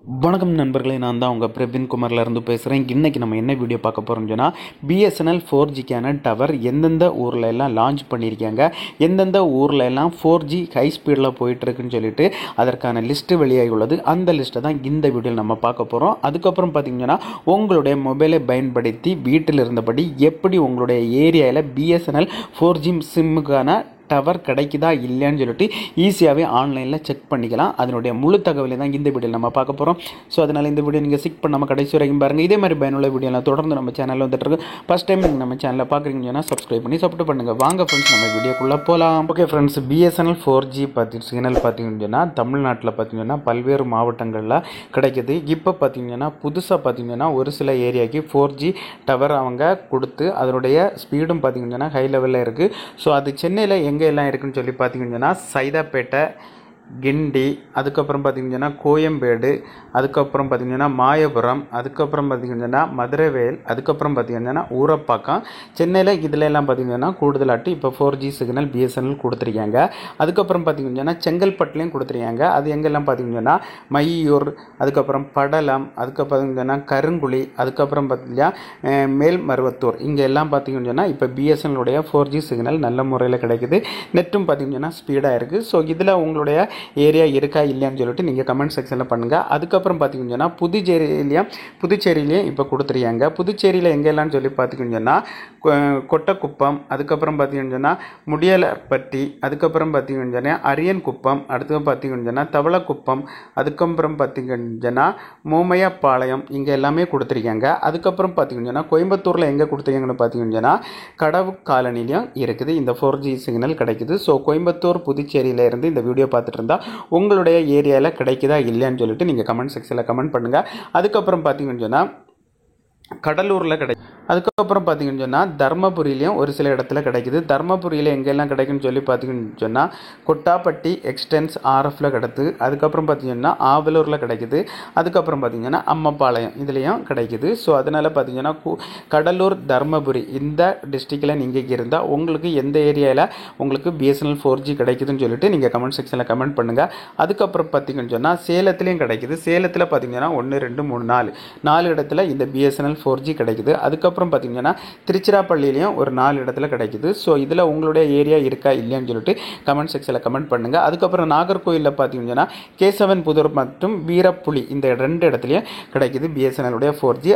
வணக்கம் நண்பர்களே, நான் தான் உங்கள் பிரவீன் குமார்லேருந்து பேசுகிறேன். இன்றைக்கி நம்ம என்ன வீடியோ பார்க்க போகிறோம்னு சொன்னால், பிஎஸ்என்எல் 4Gக்கான டவர் எந்தெந்த ஊரில் எல்லாம் லான்ச் பண்ணியிருக்காங்க, எந்தெந்த ஊரில் எல்லாம் 4G ஹை ஸ்பீடில் போயிட்டுருக்குன்னு சொல்லிட்டு அதற்கான லிஸ்ட்டு வெளியாகி உள்ளது. அந்த லிஸ்ட்டை தான் இந்த வீடியோவில் நம்ம பார்க்க போகிறோம். அதுக்கப்புறம் பார்த்திங்கன்னா, உங்களுடைய மொபைலை பயன்படுத்தி வீட்டில் இருந்தபடி எப்படி உங்களுடைய ஏரியாவில் பிஎஸ்என்எல் 4G சிம்முக்கான டவர் கிடைக்குதா இல்லையான்னு சொல்லிட்டு ஈஸியாகவே ஆன்லைனில் செக் பண்ணிக்கலாம். அதனுடைய முழு தகவலை தான் இந்த வீடியோவில் நம்ம பார்க்க போகிறோம். ஸோ அதனால் இந்த வீடியோ நீங்கள் ஸ்கிப் பண்ணாமல் கடைசி வரைக்கும் பாருங்கள். இதே மாதிரி பயனுள்ள வீடியோலாம் தொடர்ந்து நம்ம சேனலில் வந்துட்டுருக்கு. ஃபஸ்ட் டைம் நீங்கள் நம்ம சேனலில் பார்க்குறீங்கன்னா சப்ஸ்கிரைப் பண்ணி சப்போர்ட் பண்ணுங்கள். வாங்க ஃப்ரெண்ட்ஸ், நம்ம வீடியோக்குள்ளே போகலாம். Okay friends, BSNL 4G signal பார்த்தீங்கன்னா தமிழ்நாட்டில் பார்த்தீங்கன்னா பல்வேறு மாவட்டங்களில் கிடைக்குது. இப்போ பார்த்தீங்கன்னா புதுசாக பார்த்தீங்கன்னா ஒரு சில ஏரியாவுக்கு 4G டவர் அவங்க கொடுத்து அதனுடைய ஸ்பீடும் பார்த்தீங்கன்னா ஹை லெவலில் இருக்குது. ஸோ அது சென்னையில் எல்லாம் இருக்குன்னு சொல்லி பார்த்தீங்கன்னா சைதாப்பேட்டை, கிண்டி, அதுக்கப்புறம் பார்த்திங்கன்னா கோயம்பேடு, அதுக்கப்புறம் பார்த்திங்கன்னா மாயபுரம், அதுக்கப்புறம் பார்த்திங்கன்னா மதுரைவேல், அதுக்கப்புறம் பார்த்திங்கன்னா ஊரப்பாக்கம், சென்னையில் இதில் எல்லாம் பார்த்திங்கன்னா கூடுதலாட்டு இப்போ 4G சிக்னல் பிஎஸ்என்எல் கொடுத்துருக்காங்க. அதுக்கப்புறம் பார்த்திங்கன்னா செங்கல்பட்டுலேயும் கொடுத்துருக்காங்க. அது எங்கெல்லாம் பார்த்திங்கன்னா மையூர், அதுக்கப்புறம் படலம், அதுக்கப்புறம் பார்த்திங்கன்னா கருங்குழி, அதுக்கப்புறம் பார்த்திங்கன்னா மேல்மருவத்தூர், இங்கே எல்லாம் பார்த்திங்கன்னா இப்போ பிஎஸ்என்எலுடைய 4G சிக்னல் நல்ல முறையில் கிடைக்குது. நெட்டும் பார்த்திங்கன்னா ஸ்பீடாக இருக்குது. ஸோ இதில் உங்களுடைய ஏரியா இருக்கா இல்லையான்னு சொல்லிட்டு நீங்கள் கமெண்ட் செக்ஷனில் பண்ணுங்கள். அதுக்கப்புறம் பார்த்திங்கன்னா புதுச்சேரியிலையும் இப்போ கொடுத்துருக்காங்க. புதுச்சேரியில் எங்கெல்லாம் சொல்லி பார்த்திங்கன்னா கொட்டக்குப்பம், அதுக்கப்புறம் பார்த்திங்கன்னா முடியலப்பட்டி, அதுக்கப்புறம் பார்த்திங்கன்னா அரியன்குப்பம், அடுத்து பார்த்திங்கன்னா தவளக்குப்பம், அதுக்கப்புறம் பார்த்திங்கன்னா மோமையாப்பாளையம், இங்கே எல்லாமே கொடுத்துருக்காங்க. அதுக்கப்புறம் பார்த்திங்கன்னா கோயம்புத்தூரில் எங்கே கொடுத்துருக்காங்கன்னு பார்த்திங்கன்னா கடவு காலனிலையும் இருக்குது இந்த 4G சிக்னல் கிடைக்குது. ஸோ கோயம்புத்தூர் புதுச்சேரியில் இருந்து இந்த வீடியோ பார்த்துட்டு இருந்தால் உங்களுடைய ஏரியாவில் கிடைக்குதா இல்லையான்னு சொல்லிட்டு நீங்கள் கமெண்ட் செக்ஷனில் கமெண்ட் பண்ணுங்கள். அதுக்கப்புறம் பார்த்தீங்கன்னு சொன்னால் கடலூரில் கிடைக்கும். அதுக்கப்புறம் பார்த்தீங்கன்னு சொன்னால் தர்மபுரியிலையும் ஒரு சில இடத்துல கிடைக்குது. தர்மபுரியில் எங்கெல்லாம் கிடைக்குன்னு சொல்லி பார்த்தீங்கன்னு சொன்னால் கொட்டாப்பட்டி எக்ஸ்டென்ஸ் RFல கிடைக்குது. அதுக்கப்புறம் பார்த்தீங்கன்னா ஆவலூரில் கிடைக்குது. அதுக்கப்புறம் பார்த்தீங்கன்னா அம்மப்பாளையம் இதுலேயும் கிடைக்குது. ஸோ அதனால் பார்த்தீங்கன்னா கடலூர், தர்மபுரி இந்த டிஸ்ட்ரிக்டில் நீங்கள் இருந்தால் உங்களுக்கு எந்த ஏரியாவில் உங்களுக்கு பிஎஸ்என்எல் 4G கிடைக்குதுன்னு சொல்லிட்டு நீங்கள் கமெண்ட் செக்ஷனில் கமெண்ட் பண்ணுங்கள். அதுக்கப்புறம் பார்த்தீங்கன்னு சொன்னால் சேலத்துலேயும் கிடைக்குது. சேலத்தில் பார்த்தீங்கன்னா 1, 2, 3, 4 இடத்துல இந்த பிஎஸ்என்எல் 4G கிடைக்குது. அதுக்கப்புறம் பார்த்தீங்கன்னா திருச்சிராப்பள்ளியிலையும் ஒரு 4 இடத்துல கிடைக்குது. ஸோ இதில் உங்களுடைய ஏரியா இருக்கா இல்லையான்னு சொல்லிட்டு கமெண்ட் செக்ஷனில் கமெண்ட் பண்ணுங்கள். அதுக்கப்புறம் நாகர்கோயிலில் பார்த்தீங்கன்னா கேசவன் புதூர் மற்றும் வீரப்புலி இந்த 2 இடத்துலையும் கிடைக்குது பிஎஸ்என்எலுடைய 4G.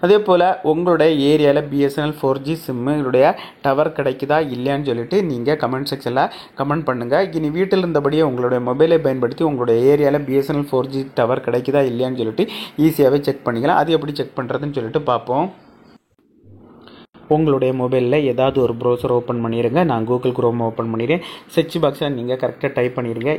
அதே போல் உங்களுடைய ஏரியாவில் பிஎஸ்என்எல் 4G சிம்முடைய டவர் கிடைக்குதா இல்லையான்னு சொல்லிட்டு நீங்கள் கமெண்ட் செக்ஷனில் கமெண்ட் பண்ணுங்கள். இனி வீட்டில் இருந்தபடியே உங்களுடைய மொபைலை பயன்படுத்தி உங்களுடைய ஏரியாவில் பிஎஸ்என்எல் 4G டவர் கிடைக்குதா இல்லையான்னு சொல்லிட்டு ஈஸியாகவே செக் பண்ணிக்கலாம். அது எப்படி செக் பண்ணுறதுன்னு சொல்லிட்டு பார்ப்போம். உங்களுடைய மொபைலில் ஏதாவது ஒரு ப்ரௌசர் ஓப்பன் பண்ணிடுங்க. நான் கூகுள் குரோம் ஓப்பன் பண்ணிடுறேன். சர்ச் பாக்ஸில் நீங்கள் கரெக்டாக டைப் பண்ணிடுங்க.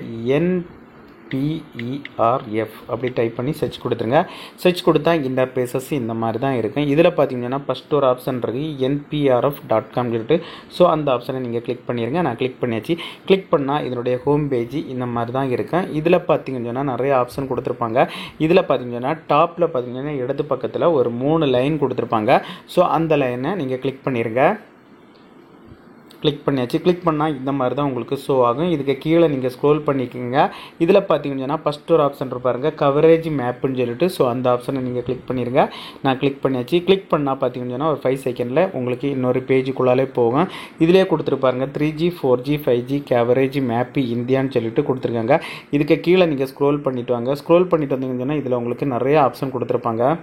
NPERF அப்படி டைப் பண்ணி சர்ச் கொடுத்துருங்க. சர்ச் கொடுத்தா இன்டர்ஃபேஸஸ் இந்த மாதிரி தான் இருக்கும். இதில் பார்த்தீங்கன்னா ஃபஸ்ட் ஒரு ஆப்ஷன் இருக்குது nprf.com சொல்லிட்டு. ஸோ அந்த ஆப்ஷனை நீங்கள் கிளிக் பண்ணிடுங்க. நான் கிளிக் பண்ணியாச்சு. கிளிக் பண்ணால் இதனுடைய ஹோம் பேஜ் இந்த மாதிரி தான் இருக்கும். இதில் பார்த்தீங்கன்னா நிறைய ஆப்ஷன் கொடுத்துருப்பாங்க. இதில் பார்த்தீங்கன்னா டாப்பில் பார்த்தீங்கன்னா இடது பக்கத்தில் ஒரு 3 லைன் கொடுத்துருப்பாங்க. ஸோ அந்த லைனை நீங்கள் கிளிக் பண்ணிடுங்க. கிளிக் பண்ணியாச்சு. கிளிக் பண்ணால் இந்த மாதிரி தான் உங்களுக்கு ஷோ ஆகும். இதுக்கு கீழே நீங்கள் ஸ்க்ரோல் பண்ணிக்கோங்க. இதில் பார்த்தீங்கன்னா ஃபஸ்ட் ஒரு ஆப்ஷன் இருப்பாருங்க கவரேஜ் மேப்புன்னு சொல்லிட்டு. ஸோ அந்த ஆப்ஷனை நீங்கள் கிளிக் பண்ணிடுங்க. நான் கிளிக் பண்ணியாச்சு. கிளிக் பண்ணால் பார்த்தீங்கன்னா ஒரு 5 செகண்டில் உங்களுக்கு இன்னொரு பேஜுக்குள்ளாலே போகும். இதிலே கொடுத்துருப்பாருங்க 3G 4G 5G coverage map இந்தியான்னு சொல்லிட்டு கொடுத்துருக்காங்க. இதுக்கு கீழே நீங்கள் ஸ்க்ரோல் பண்ணிட்டு வாங்க. ஸ்க்ரோல் பண்ணிட்டு வந்தீங்கன்னா இதில் உங்களுக்கு நிறைய ஆப்ஷன் கொடுத்துருப்பாங்க.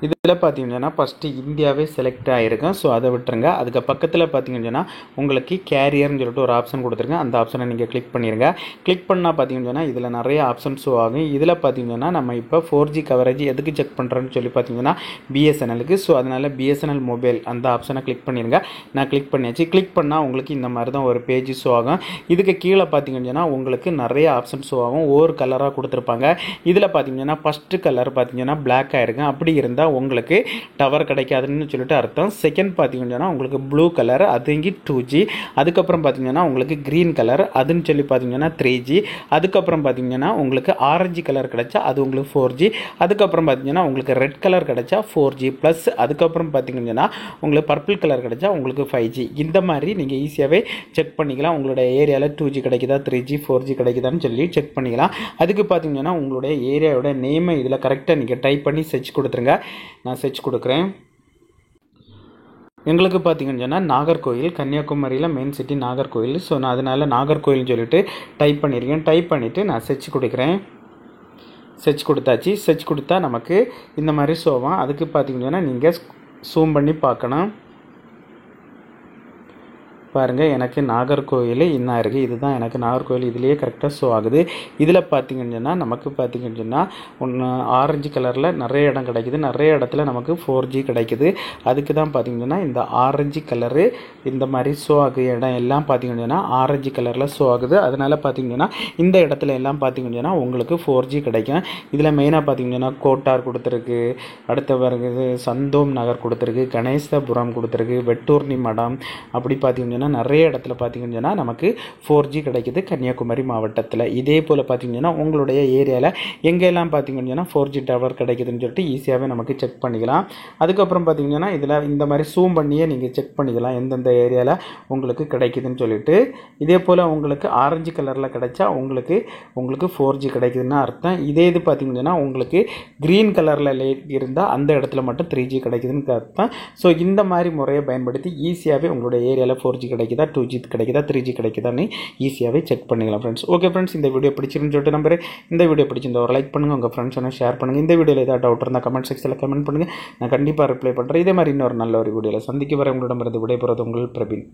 இதில் பார்த்தீங்கன்னா ஃபஸ்ட்டு இந்தியாவே செலக்ட் ஆகிருக்கும். ஸோ அதை விட்டுருங்க. அதுக்கு பக்கத்தில் பார்த்தீங்கன்னா உங்களுக்கு கேரியர்னு சொல்லிட்டு ஒரு ஆப்ஷன் கொடுத்துருங்க. அந்த ஆப்ஷனை நீங்கள் கிளிக் பண்ணிடுங்க. கிளிக் பண்ணால் பார்த்தீங்கன்னா இதில் நிறைய ஆப்ஷன் ஷோ ஆகும். இதில் பார்த்தீங்கன்னா நம்ம இப்போ 4G கவரேஜ் எதுக்கு செக் பண்ணுறோன்னு சொல்லி பார்த்தீங்கன்னா பிஎஸ்என்எலுக்கு. ஸோ அதனால் பிஎஸ்என்எல் மொபைல் அந்த ஆப்ஷனை கிளிக் பண்ணிடுங்க. நான் கிளிக் பண்ணியாச்சு. கிளிக் பண்ணால் உங்களுக்கு இந்த மாதிரி தான் ஒரு பேஜ் ஷோ ஆகும். இதுக்கு கீழே பார்த்தீங்கன்னா உங்களுக்கு நிறைய ஆப்ஷன் ஷோ ஆகும். ஒவ்வொரு கலராக கொடுத்துருப்பாங்க. இதில் பார்த்தீங்கன்னா ஃபஸ்ட்டு கலர் பார்த்தீங்கன்னா பிளாக் ஆகிருக்கும். அப்படி இருந்தால் இருந்தால் உங்களுக்கு டவர் கிடைக்காதுன்னு சொல்லிட்டு அர்த்தம். செகண்ட் பார்த்தீங்கன்னா உங்களுக்கு ப்ளூ கலர், அது இங்கே 2G. அதுக்கப்புறம் பார்த்தீங்கன்னா உங்களுக்கு க்ரீன் கலர், அதுன்னு சொல்லி பார்த்தீங்கன்னா 3G. அதுக்கப்புறம் பார்த்தீங்கன்னா உங்களுக்கு ஆரஞ்சு கலர் கிடைச்சா அது உங்களுக்கு 4G. அதுக்கப்புறம் பார்த்தீங்கன்னா உங்களுக்கு ரெட் கலர் கிடைச்சா 4G ப்ளஸ். அதுக்கப்புறம் பார்த்தீங்கன்னா உங்களுக்கு பர்பிள் கலர் கிடைச்சா உங்களுக்கு 5G. இந்த மாதிரி நீங்கள் ஈஸியாகவே செக் பண்ணிக்கலாம். உங்களோட ஏரியாவில் 2G கிடைக்குதா 3G 4G கிடைக்குதான்னு சொல்லி செக் பண்ணிக்கலாம். அதுக்கு பார்த்தீங்கன்னா உங்களுடைய ஏரியாவோட நேமை இதில் கரெக்டாக நீங்கள் டைப் பண்ணி செர்ச் கொடுத்துருங்க. நான் செர்ச் கொடுக்குறேன். எங்களுக்கு பார்த்தீங்கன்னு சொன்னால் நாகர்கோவில், கன்னியாகுமரியில் மெயின் சிட்டி நாகர்கோவில். ஸோ நான் அதனால் நாகர்கோவில்னு சொல்லிட்டு டைப் பண்ணியிருக்கேன். டைப் பண்ணிவிட்டு நான் செர்ச் கொடுக்குறேன். செர்ச் கொடுத்தாச்சு. செர்ச் கொடுத்தா நமக்கு இந்த மாதிரி ஷோவாம். அதுக்கு பார்த்தீங்கன்னா நீங்கள் ஜூம் பண்ணி பார்க்கணும். பாருங்கள், எனக்கு நாகர்கோவில் இன்னும் இருக்குது. இதுதான் எனக்கு நாகர்கோவில். இதுலேயே கரெக்டாக ஷோ ஆகுது. இதில் பார்த்தீங்கன்னு சொன்னால் நமக்கு பார்த்தீங்கன்னு சொன்னால் ஒன்று ஆரஞ்சு கலரில் நிறைய இடம் கிடைக்குது. நிறைய இடத்துல நமக்கு 4G கிடைக்குது. அதுக்கு தான் பார்த்தீங்கன்னா இந்த ஆரஞ்சு கலரு இந்த மாதிரி ஷோ ஆகுது. இடம் எல்லாம் பார்த்தீங்கன்னா ஆரஞ்சு கலரில் ஷோ ஆகுது. அதனால் பார்த்தீங்கன்னா இந்த இடத்துல எல்லாம் பார்த்தீங்கன்னா உங்களுக்கு 4G கிடைக்கும். இதில் மெயினாக பார்த்தீங்கன்னா கோட்டார் கொடுத்துருக்கு, அடுத்த வருது சந்தோம் நகர் கொடுத்துருக்கு, கணேசபுரம் கொடுத்துருக்கு, வெட்டூர்னி மடம். அப்படி பார்த்தீங்கன்னா நிறைய இடத்துல பார்த்தீங்கன்னா நமக்கு 4G கிடைக்குது கன்னியாகுமரி மாவட்டத்தில். இதே போல் பார்த்தீங்கன்னா உங்களுடைய ஏரியாவில் எங்கெல்லாம் பார்த்தீங்கன்னா 4G டவர் கிடைக்குதுன்னு சொல்லிட்டு ஈஸியாகவே நமக்கு செக் பண்ணிக்கலாம். அதுக்கப்புறம் பார்த்தீங்கன்னா இதில் இந்த மாதிரி ஜூம் பண்ணியே நீங்கள் செக் பண்ணிக்கலாம் எந்தெந்த ஏரியாவில் உங்களுக்கு கிடைக்குதுன்னு சொல்லிட்டு. இதே போல் உங்களுக்கு ஆரஞ்சு கலரில் கிடைச்சா உங்களுக்கு 4G கிடைக்குதுன்னு அர்த்தம். இதே இது பார்த்தீங்கன்னா உங்களுக்கு க்ரீன் கலரில் இருந்தால் அந்த இடத்துல மட்டும் 3G கிடைக்குதுன்னு அர்த்தம். ஸோ இந்த மாதிரி முறையை பயன்படுத்தி ஈஸியாகவே உங்களுடைய ஏரியாவில் 4G கிடைக்குதா 2G கிடைக்குதா 3G கிடைக்குதான்னு ஈஸியாகவே செக் பண்ணிக்கலாம் ஃப்ரெண்ட்ஸ். ஓகே ஃப்ரெண்ட்ஸ், இந்த வீடியோ பிடிச்சிருன்னு சொல்லிட்டு நம்புறேன். இந்த வீடியோ பிடிச்சிருந்தா ஒரு லைக் பண்ணுங்கள், உங்கள் ஃப்ரெண்ட்ஸோட ஷேர் பண்ணுங்கள். இந்த வீடியோவில் ஏதாவது டவுட் இருந்தால் கமெண்ட் செக்ஷனில் கமெண்ட் பண்ணுங்கள். நான் கண்டிப்பாக ரிப்ளை பண்ணுறேன். இதே மாதிரி இன்னொரு நல்ல ஒரு வீடியோவில் சந்திக்க வர உங்களிடமிருந்து விடைபெறுவது உங்கள் பிரபீன்.